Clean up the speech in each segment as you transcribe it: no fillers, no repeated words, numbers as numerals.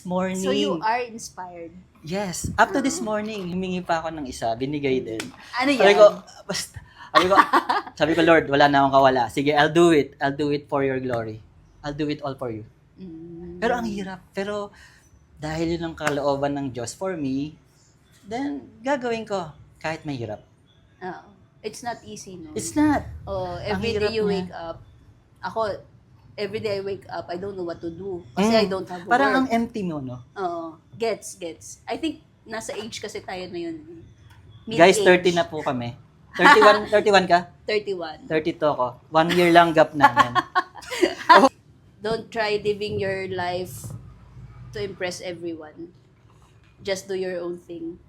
this morning. So you are inspired. Yes. Up to this morning, humingi pa ako ng isa, binigay din. Ano Sabi yan? ko, basta, sabi ko, Lord, wala na akong kawala. Sige, I'll do it. I'll do it for your glory. I'll do it all for you. Pero ang hirap. Pero dahil yun ang kalooban ng Diyos for me, then gagawin ko kahit mahirap. It's not easy, no? It's not. Every hirap day you niya. wake up, every day I wake up, I don't know what to do. Kasi I don't have Parang ang work. empty mo, no? Gets. I think nasa age kasi tayo na yun. Guys, Mid-age. 30 na po kami. 31 ka? 31. 32 ako. 1 year lang gap namin. Don't try living your life to impress everyone. Just do your own thing.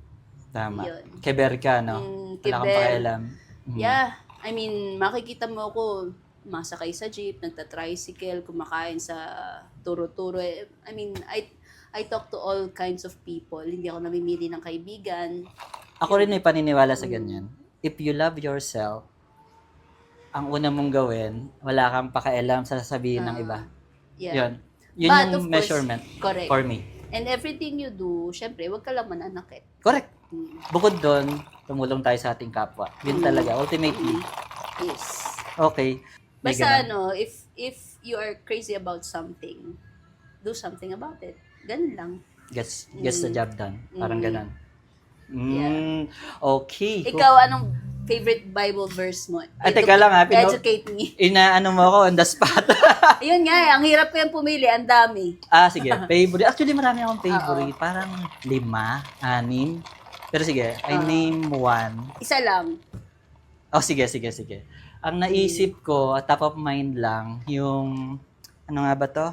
Tama. Yun. Keber ka, no? Wala kang Keber. pakialam. Yeah. I mean, makikita mo ako masakay sa jeep, nagta-tricycle, kumakain sa turo-turo. I mean, I talk to all kinds of people. Hindi ako namimili ng kaibigan. Ako rin may paniniwala sa ganyan. If you love yourself, ang una mong gawin, wala kang pakialam sa sasabihin ng iba. Yeah. Yun. Yun But yung of course, measurement correct. for me. And everything you do, syempre, wag ka lang mananakit. Correct. Bukod doon, tumulong tayo sa ating kapwa. Yun talaga, ultimately. Yes. Okay. May Basta ganun. if you are crazy about something, do something about it. Ganun lang. Gets the job done. Parang ganun. Yeah. Okay. Ikaw, anong favorite Bible verse mo? Teka lang ha. Educate me. Inaano mo ako on the spot. Ayun nga, ang hirap ko yung pumili. Ang dami. Sige. Favorite. Actually, marami akong favorite. Parang 5, 6. Pero sige, I name one. Isa lang. Sige. Ang naisip ko, top of mind lang, yung, ano nga ba to?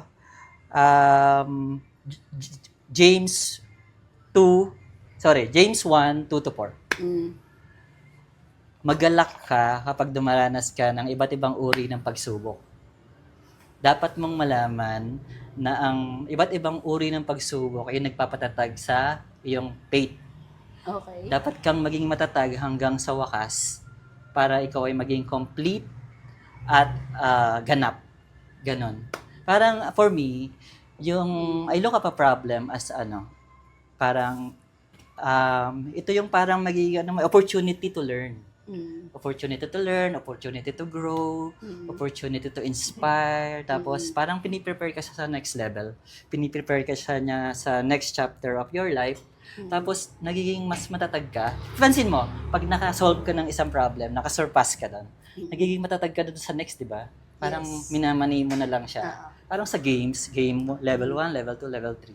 James 1, 2-4. Magalak ka kapag dumaranas ka ng iba't ibang uri ng pagsubok. Dapat mong malaman na ang iba't ibang uri ng pagsubok ay nagpapatatag sa iyong faith. Okay. Dapat kang maging matatag hanggang sa wakas para ikaw ay maging complete at ganap. Ganon. Parang for me, yung I look up a problem as parang ito yung parang magiging opportunity to learn. Opportunity to learn, opportunity to grow, opportunity to inspire. Tapos parang piniprepare ka sa next level. Piniprepare ka niya sa next chapter of your life. Tapos nagiging mas matatag ka. Pansin mo, pag nakasolve ka ng isang problem, nakasurpass ka doon, nagiging matatag ka doon sa next, di ba? Parang minamani mo na lang siya. Parang sa game level 1, level 2, level 3.